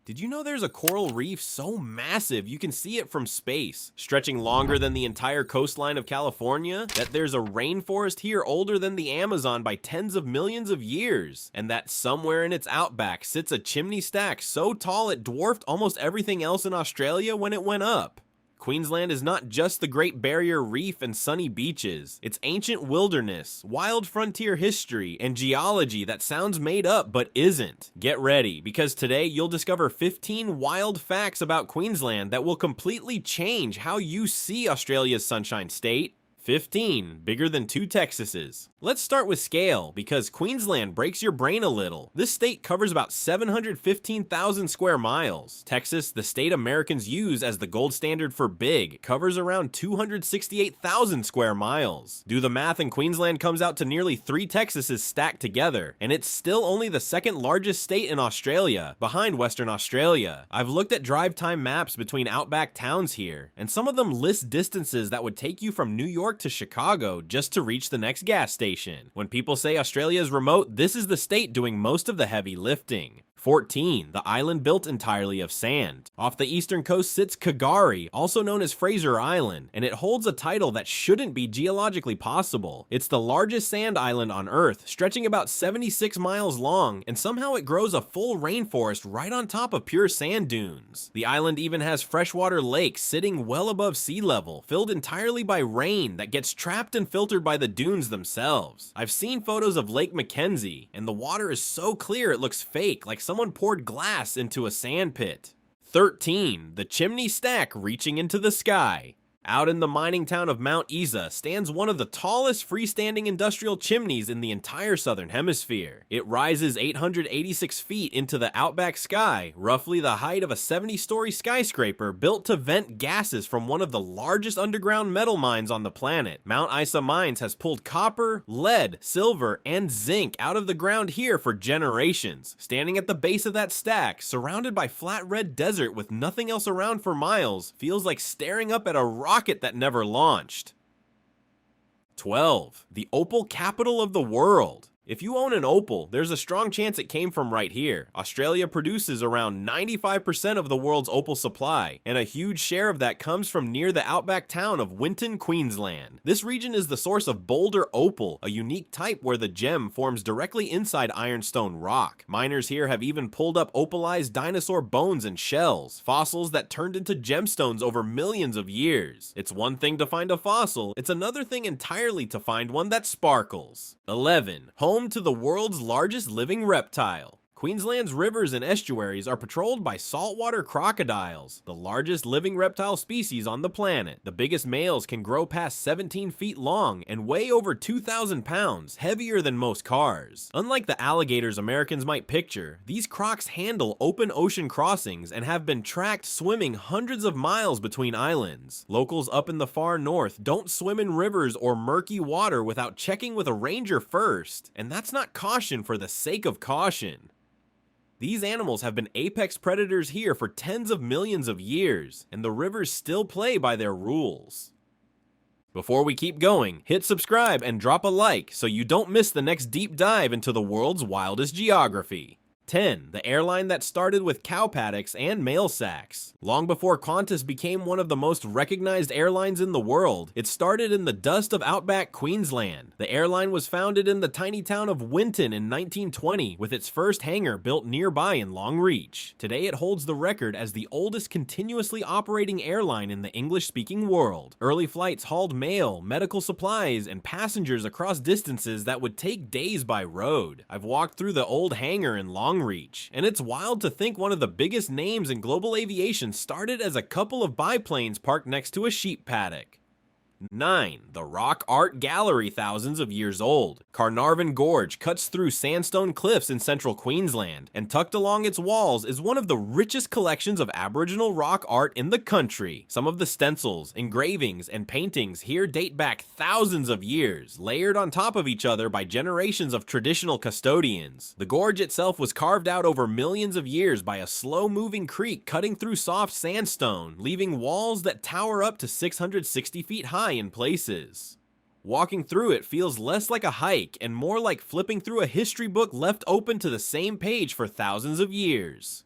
Did you know there's a coral reef so massive you can see it from space, stretching longer than the entire coastline of California? That there's a rainforest here older than the Amazon by tens of millions of years? And that somewhere in its outback sits a chimney stack so tall it dwarfed almost everything else in Australia when it went up? Queensland is not just the Great Barrier Reef and sunny beaches. It's ancient wilderness, wild frontier history, and geology that sounds made up but isn't. Get ready, because today you'll discover 15 wild facts about Queensland that will completely change how you see Australia's Sunshine State. 15, bigger than 2 Texases. Let's start with scale, because Queensland breaks your brain a little. This state covers about 715,000 square miles. Texas, the state Americans use as the gold standard for big, covers around 268,000 square miles. Do the math and Queensland comes out to nearly 3 Texases stacked together, and it's still only the second largest state in Australia, behind Western Australia. I've looked at drive time maps between outback towns here, and some of them list distances that would take you from New York to Chicago just to reach the next gas station. When people say Australia is remote, this is the state doing most of the heavy lifting. 14. The island built entirely of sand. Off the eastern coast sits Quirky, also known as Fraser Island, and it holds a title that shouldn't be geologically possible. It's the largest sand island on Earth, stretching about 76 miles long, and somehow it grows a full rainforest right on top of pure sand dunes. The island even has freshwater lakes sitting well above sea level, filled entirely by rain that gets trapped and filtered by the dunes themselves. I've seen photos of Lake Mackenzie, and the water is so clear it looks fake, like someone poured glass into a sand pit. 13. The chimney stack reaching into the sky. Out in the mining town of Mount Isa stands one of the tallest freestanding industrial chimneys in the entire southern hemisphere. It rises 886 feet into the outback sky, roughly the height of a 70-story skyscraper built to vent gases from one of the largest underground metal mines on the planet. Mount Isa Mines has pulled copper, lead, silver, and zinc out of the ground here for generations. Standing at the base of that stack, surrounded by flat red desert with nothing else around for miles, feels like staring up at a rocket that never launched. 12. The Opal capital of the world. If you own an Opal, there's a strong chance it came from right here. Australia produces around 95% of the world's opal supply, and a huge share of that comes from near the outback town of Winton, Queensland. This region is the source of boulder opal, a unique type where the gem forms directly inside ironstone rock. Miners here have even pulled up opalized dinosaur bones and shells, fossils that turned into gemstones over millions of years. It's one thing to find a fossil, it's another thing entirely to find one that sparkles. 11. Home to the world's largest living reptile. Queensland's rivers and estuaries are patrolled by saltwater crocodiles, the largest living reptile species on the planet. The biggest males can grow past 17 feet long and weigh over 2,000 pounds, heavier than most cars. Unlike the alligators Americans might picture, these crocs handle open ocean crossings and have been tracked swimming hundreds of miles between islands. Locals up in the far north don't swim in rivers or murky water without checking with a ranger first, and that's not caution for the sake of caution. These animals have been apex predators here for tens of millions of years, and the rivers still play by their rules. Before we keep going, hit subscribe and drop a like so you don't miss the next deep dive into the world's wildest geography. 10. The airline that started with cow paddocks and mail sacks. Long before Qantas became one of the most recognized airlines in the world, it started in the dust of outback Queensland. The airline was founded in the tiny town of Winton in 1920, with its first hangar built nearby in Longreach. Today it holds the record as the oldest continuously operating airline in the English-speaking world. Early flights hauled mail, medical supplies, and passengers across distances that would take days by road. I've walked through the old hangar in Longreach, and it's wild to think one of the biggest names in global aviation started as a couple of biplanes parked next to a sheep paddock. 9. The Rock Art Gallery, thousands of years old. Carnarvon Gorge cuts through sandstone cliffs in central Queensland, and tucked along its walls is one of the richest collections of Aboriginal rock art in the country. Some of the stencils, engravings, and paintings here date back thousands of years, layered on top of each other by generations of traditional custodians. The gorge itself was carved out over millions of years by a slow-moving creek cutting through soft sandstone, leaving walls that tower up to 660 feet high in places. Walking through it feels less like a hike and more like flipping through a history book left open to the same page for thousands of years.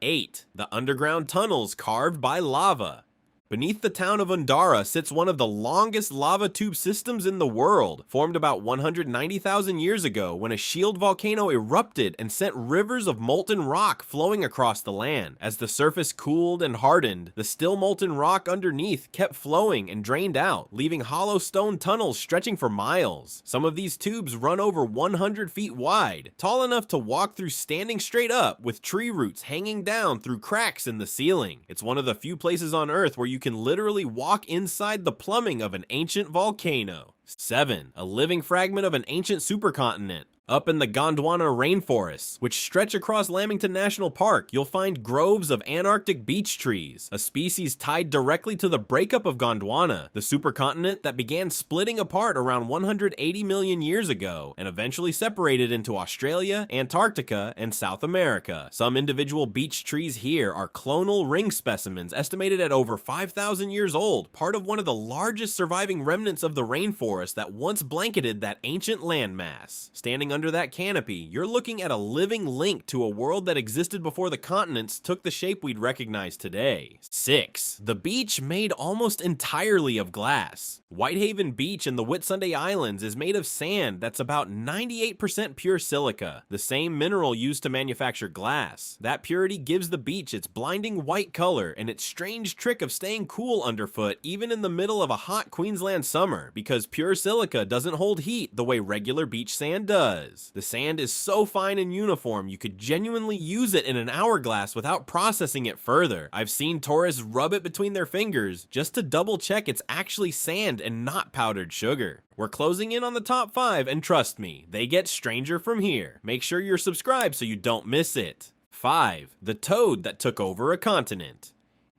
8. The underground tunnels carved by lava. Beneath the town of Undara sits one of the longest lava tube systems in the world, formed about 190,000 years ago when a shield volcano erupted and sent rivers of molten rock flowing across the land. As the surface cooled and hardened, the still molten rock underneath kept flowing and drained out, leaving hollow stone tunnels stretching for miles. Some of these tubes run over 100 feet wide, tall enough to walk through standing straight up, with tree roots hanging down through cracks in the ceiling. It's one of the few places on Earth where you can literally walk inside the plumbing of an ancient volcano. 7. A living fragment of an ancient supercontinent. Up in the Gondwana rainforests, which stretch across Lamington National Park, you'll find groves of Antarctic beech trees, a species tied directly to the breakup of Gondwana, the supercontinent that began splitting apart around 180 million years ago, and eventually separated into Australia, Antarctica, and South America. Some individual beech trees here are clonal ring specimens estimated at over 5,000 years old, part of one of the largest surviving remnants of the rainforest that once blanketed that ancient landmass. Standing under that canopy, you're looking at a living link to a world that existed before the continents took the shape we'd recognize today. 6. The beach made almost entirely of glass. Whitehaven Beach in the Whitsunday Islands is made of sand that's about 98% pure silica, the same mineral used to manufacture glass. That purity gives the beach its blinding white color and its strange trick of staying cool underfoot even in the middle of a hot Queensland summer, because pure silica doesn't hold heat the way regular beach sand does. The sand is so fine and uniform you could genuinely use it in an hourglass without processing it further. I've seen tourists rub it between their fingers just to double check it's actually sand and not powdered sugar. We're closing in on the top 5, and trust me, they get stranger from here. Make sure you're subscribed so you don't miss it. 5. The toad that took over a continent.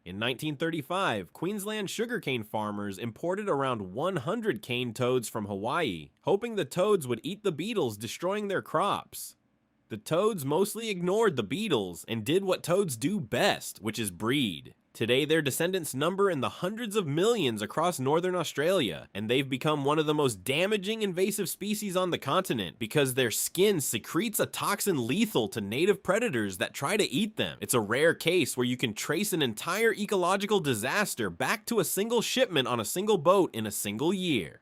In 1935, Queensland sugarcane farmers imported around 100 cane toads from Hawaii, hoping the toads would eat the beetles, destroying their crops. The toads mostly ignored the beetles and did what toads do best, which is breed. Today, their descendants number in the hundreds of millions across northern Australia, and they've become one of the most damaging invasive species on the continent because their skin secretes a toxin lethal to native predators that try to eat them. It's a rare case where you can trace an entire ecological disaster back to a single shipment on a single boat in a single year.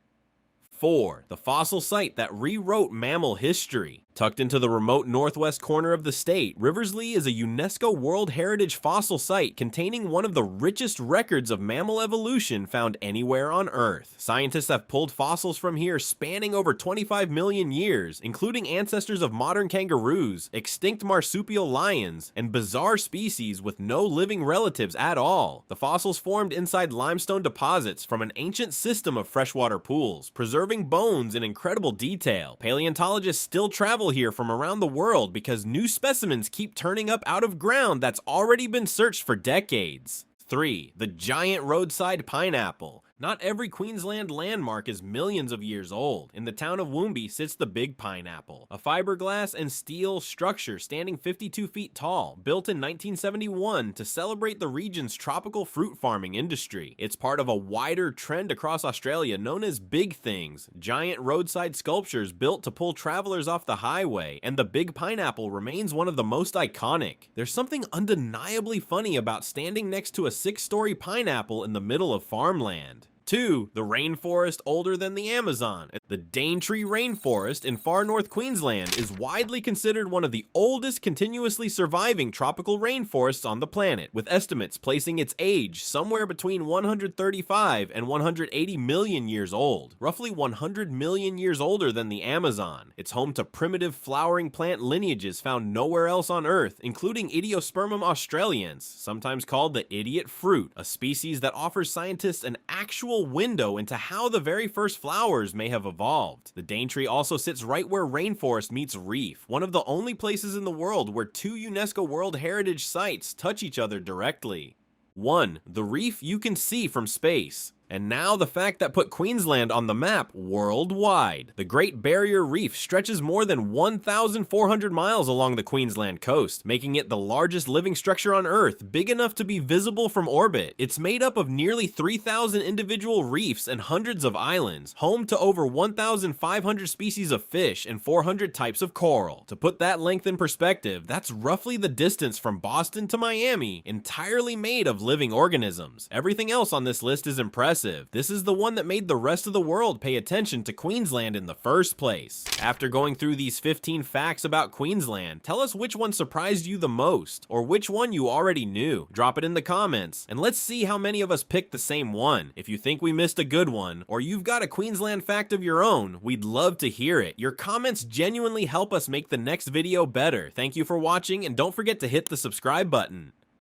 4. The fossil site that rewrote mammal history. Tucked into the remote northwest corner of the state, Riversleigh is a UNESCO World Heritage fossil site containing one of the richest records of mammal evolution found anywhere on Earth. Scientists have pulled fossils from here spanning over 25 million years, including ancestors of modern kangaroos, extinct marsupial lions, and bizarre species with no living relatives at all. The fossils formed inside limestone deposits from an ancient system of freshwater pools, preserving bones in incredible detail. Paleontologists still travel here from around the world because new specimens keep turning up out of ground that's already been searched for decades. 3. The giant roadside pineapple. Not every Queensland landmark is millions of years old. In the town of Woombi sits the Big Pineapple, a fiberglass and steel structure standing 52 feet tall, built in 1971 to celebrate the region's tropical fruit farming industry. It's part of a wider trend across Australia known as Big Things, giant roadside sculptures built to pull travelers off the highway, and the Big Pineapple remains one of the most iconic. There's something undeniably funny about standing next to a 6-story pineapple in the middle of farmland. 2. The rainforest older than the Amazon. The Daintree rainforest in far north Queensland is widely considered one of the oldest continuously surviving tropical rainforests on the planet, with estimates placing its age somewhere between 135 and 180 million years old, roughly 100 million years older than the Amazon. It's home to primitive flowering plant lineages found nowhere else on Earth, including Idiospermum australiense, sometimes called the idiot fruit, a species that offers scientists an actual window into how the very first flowers may have evolved. The Daintree also sits right where rainforest meets reef, one of the only places in the world where 2 UNESCO World Heritage sites touch each other directly. 1. The reef you can see from space. And now the fact that put Queensland on the map worldwide. The Great Barrier Reef stretches more than 1,400 miles along the Queensland coast, making it the largest living structure on Earth, big enough to be visible from orbit. It's made up of nearly 3,000 individual reefs and hundreds of islands, home to over 1,500 species of fish and 400 types of coral. To put that length in perspective, that's roughly the distance from Boston to Miami, entirely made of living organisms. Everything else on this list is impressive. This is the one that made the rest of the world pay attention to Queensland in the first place. After going through these 15 facts about Queensland, tell us which one surprised you the most, or which one you already knew. Drop it in the comments, and let's see how many of us picked the same one. If you think we missed a good one, or you've got a Queensland fact of your own, we'd love to hear it. Your comments genuinely help us make the next video better. Thank you for watching, and don't forget to hit the subscribe button.